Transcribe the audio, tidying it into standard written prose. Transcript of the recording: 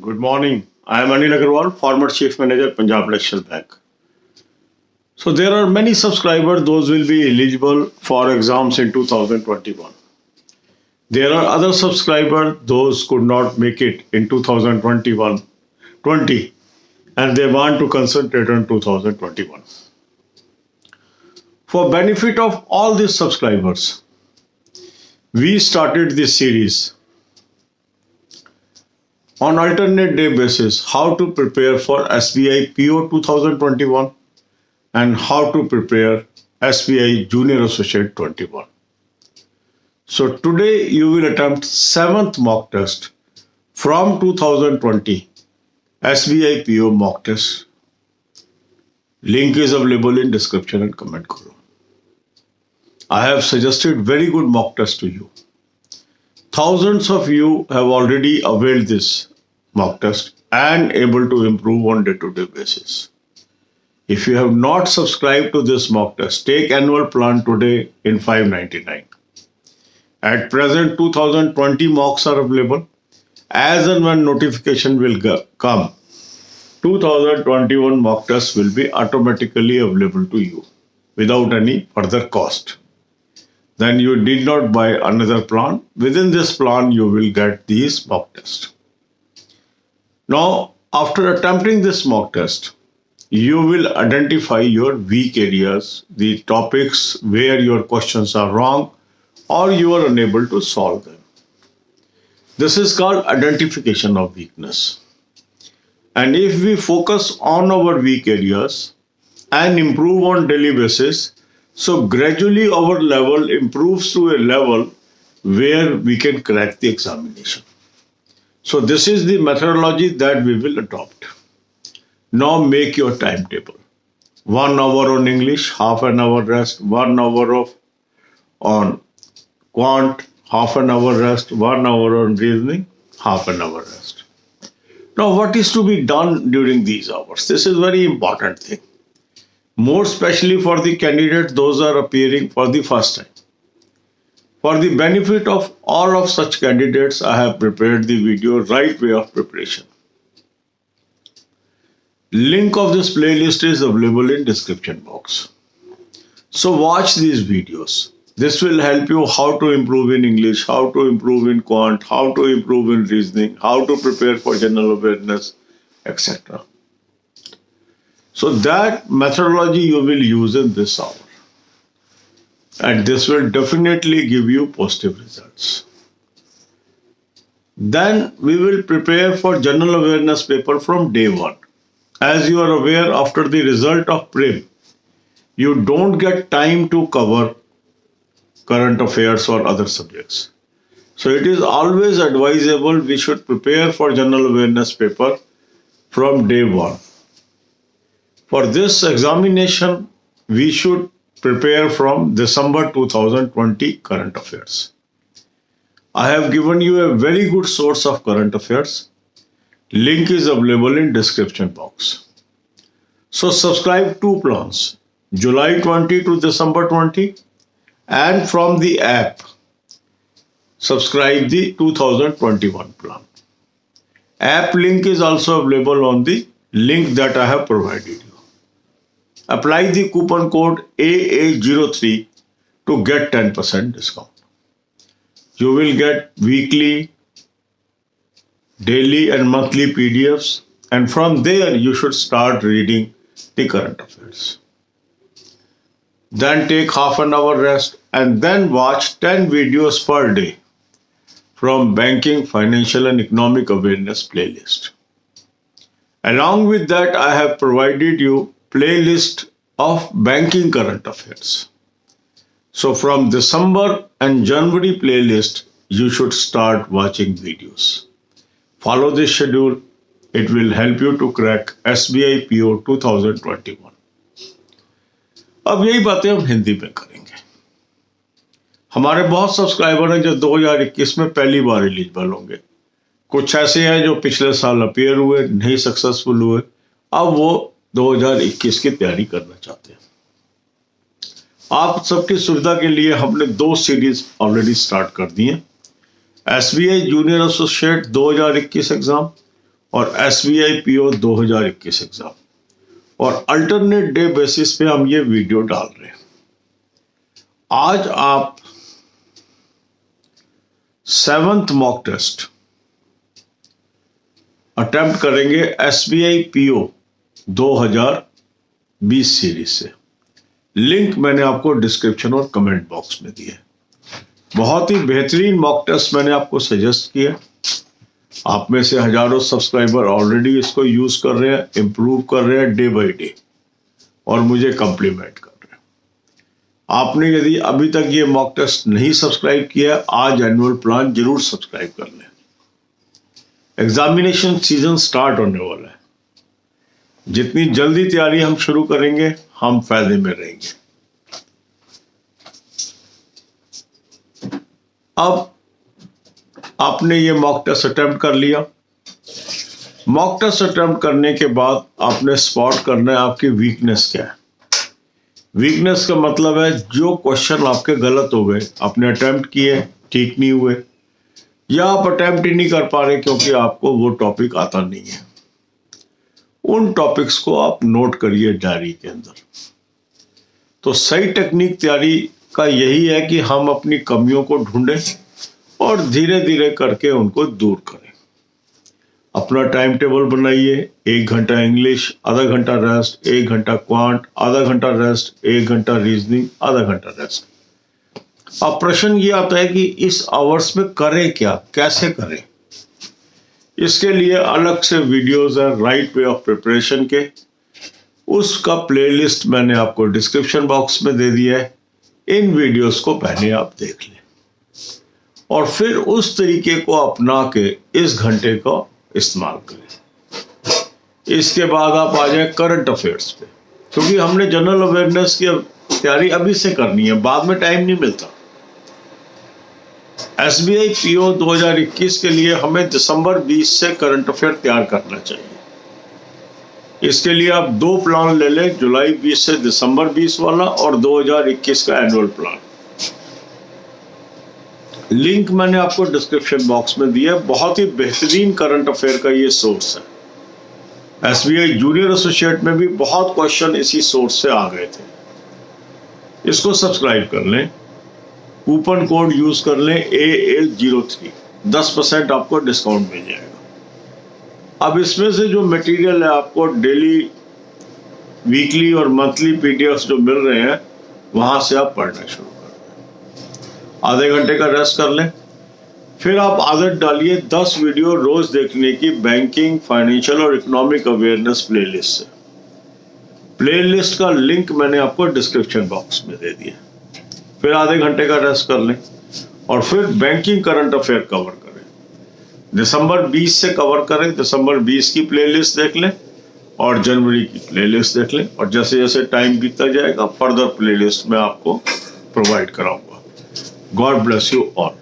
Good morning. I am Anil Agarwal, former Chief Manager, Punjab National Bank. So there are many subscribers, those will be eligible for exams in 2021. There are other subscribers, those could not make it in 2021, 20, and they want to concentrate on 2021. For benefit of all these subscribers, we started this series on alternate day basis, how to prepare for SBI PO 2021 and how to prepare SBI Junior Associate 21. So today you will attempt 7th mock test from 2020 SBI PO mock test. Link is available in description and comment column. I have suggested very good mock test to you. Thousands of you have already availed this mock test and able to improve on day-to-day basis. If you have not subscribed to this mock test, take annual plan today in $599. At present, 2020 mocks are available. As and when notification will come, 2021 mock test will be automatically available to you without any further cost. Then you did not buy another plan. Within this plan, you will get these mock tests. Now, after attempting this mock test, you will identify your weak areas, the topics where your questions are wrong or you are unable to solve them. This is called identification of weakness. And if we focus on our weak areas and improve on daily basis, so gradually our level improves to a level where we can crack the examination. So this is the methodology that we will adopt. Now make your timetable. 1 hour on English, half an hour rest, 1 hour on quant, half an hour rest, 1 hour on reasoning, half an hour rest. Now what is to be done during these hours? This is very important thing. More especially for the candidates, those are appearing for the first time. For the benefit of all of such candidates, I have prepared the video right way of preparation. Link of this playlist is available in description box. So watch these videos. This will help you how to improve in English, how to improve in quant, how to improve in reasoning, how to prepare for general awareness, etc. So that methodology you will use in this hour. And this will definitely give you positive results. Then we will prepare for general awareness paper from day 1. As you are aware, after the result of Prim, you don't get time to cover current affairs or other subjects. So it is always advisable we should prepare for general awareness paper from day 1. For this examination, we should prepare from December 2020 current affairs. I have given you a very good source of current affairs. Link is available in description box. So subscribe 2 plans, July 20 to December 20, and from the app, subscribe the 2021 plan. App link is also available on the link that I have provided you. Apply the coupon code AA03 to get 10% discount. You will get weekly, daily and monthly PDFs, and from there you should start reading the current affairs. Then take half an hour rest and then watch 10 videos per day from Banking, Financial and Economic Awareness playlist. Along with that, I have provided you playlist of banking current affairs. So from December and January playlist, you should start watching videos. Follow this schedule. It will help you to crack SBI PO 2021. अब यही बातें हम हिंदी में करेंगे. हमारे बहुत subscriber हैं जो 2021 में पहली बार एलिजिबल होंगे. कुछ ऐसे हैं जो पिछले साल अपीयर हुए, नहीं सक्सेसफुल हुए, अब वो 2021 की तैयारी करना चाहते हैं. आप सबकी सुविधा के लिए हमने 2 सीरीज ऑलरेडी स्टार्ट कर दी हैं. SBI जूनियर एसोसिएट 2021 एग्जाम और SBI PO 2021 एग्जाम, और अल्टरनेट डे बेसिस पे हम ये वीडियो डाल रहे हैं। आज आप 7th मॉक टेस्ट अटेम्प्ट करेंगे SBI PO 2020 सीरीज से। लिंक मैंने आपको डिस्क्रिप्शन और कमेंट बॉक्स में दिया है। बहुत ही बेहतरीन मॉक टेस्ट मैंने आपको सजेस्ट किया। आप में से हजारों सब्सक्राइबर ऑलरेडी इसको यूज कर रहे हैं, इंप्रूव कर रहे हैं डे बाय डे, और मुझे कॉम्प्लीमेंट कर रहे हैं। आपने यदि अभी तक ये मॉक टेस्ट नहीं सब्सक्राइब किया, आज एनुअल प्लान जरूर सब्सक्राइब कर लें। एग्जामिनेशन सीजन स्टार्ट होने वाला है। जितनी जल्दी तैयारी हम शुरू करेंगे, हम फायदे में रहेंगे। अब आपने ये मॉक टेस्ट अटेम्प्ट कर लिया। मॉक टेस्ट अटेम्प्ट करने के बाद आपने स्पॉट करना है आपकी वीकनेस क्या है। वीकनेस का मतलब है जो क्वेश्चन आपके गलत हो गए, आपने अटेम्प्ट किए ठीक नहीं हुए, या आप अटेम्प्ट ही नहीं कर पा रहे क्योंकि आपको वो टॉपिक आता नहीं है। उन टॉपिक्स को आप नोट करिए डायरी के अंदर। तो सही टेक्निक तैयारी का यही है कि हम अपनी कमियों को ढूंढें और धीरे धीरे करके उनको दूर करें। अपना टाइम टेबल बनाइए। 1 घंटा इंग्लिश, आधा घंटा रेस्ट, 1 घंटा क्वांट, आधा घंटा रेस्ट, 1 घंटा रीजनिंग, आधा घंटा रेस्ट। अब प्रश्न ये आता है कि इस आवर्स में करें क्या, कैसे करें। इसके लिए अलग से वीडियोस है राइट वे ऑफ प्रिपरेशन के। उसका प्लेलिस्ट मैंने आपको डिस्क्रिप्शन बॉक्स में दे दिया है। इन वीडियोस को पहले आप देख लें और फिर उस तरीके को अपना के इस घंटे को इस्तेमाल करें। इसके बाद आप आ जाए करंट अफेयर्स पे, क्योंकि हमने जनरल अवेयरनेस की तैयारी अभी से करनी है, बाद में टाइम नहीं मिलता। SBI PO 2021 के लिए हमें दिसंबर 20 से करंट अफेयर तैयार करना चाहिए। इसके लिए आप 2 प्लान ले लें, जुलाई 20 से दिसंबर 20 वाला और 2021 का एनुअल प्लान। लिंक मैंने आपको डिस्क्रिप्शन बॉक्स में दिया है। बहुत ही बेहतरीन करंट अफेयर का ये सोर्स है। SBI जूनियर एसोसिएट में भी बहुत क्वेश्चन इसी सोर्स से आ गए थे। इसको सब्सक्राइब कर लें, कूपन कोड यूज कर लें AL03, 10% आपको डिस्काउंट मिल जाएगा। अब इसमें से जो मटेरियल है आपको डेली, वीकली और मंथली PDFs जो मिल रहे हैं, वहां से आप पढ़ना शुरू कर दें। आधे घंटे का रेस्ट कर लें, फिर आप आदत डालिए 10 वीडियो रोज देखने की बैंकिंग, फाइनेंशियल और इकोनॉमिक अवेयरनेस प्लेलिस्ट से। प्लेलिस्ट का लिंक मैंने आपको डिस्क्रिप्शन बॉक्स में दे दिया। फिर आधे घंटे का रेस्ट कर लें और फिर बैंकिंग करंट अफेयर कवर करें। दिसंबर 20 से कवर करें। दिसंबर 20 की प्लेलिस्ट देख लें और जनवरी की प्लेलिस्ट देख लें, और जैसे जैसे टाइम बीतता जाएगा फर्दर प्लेलिस्ट मैं आपको प्रोवाइड कराऊंगा। God bless you all.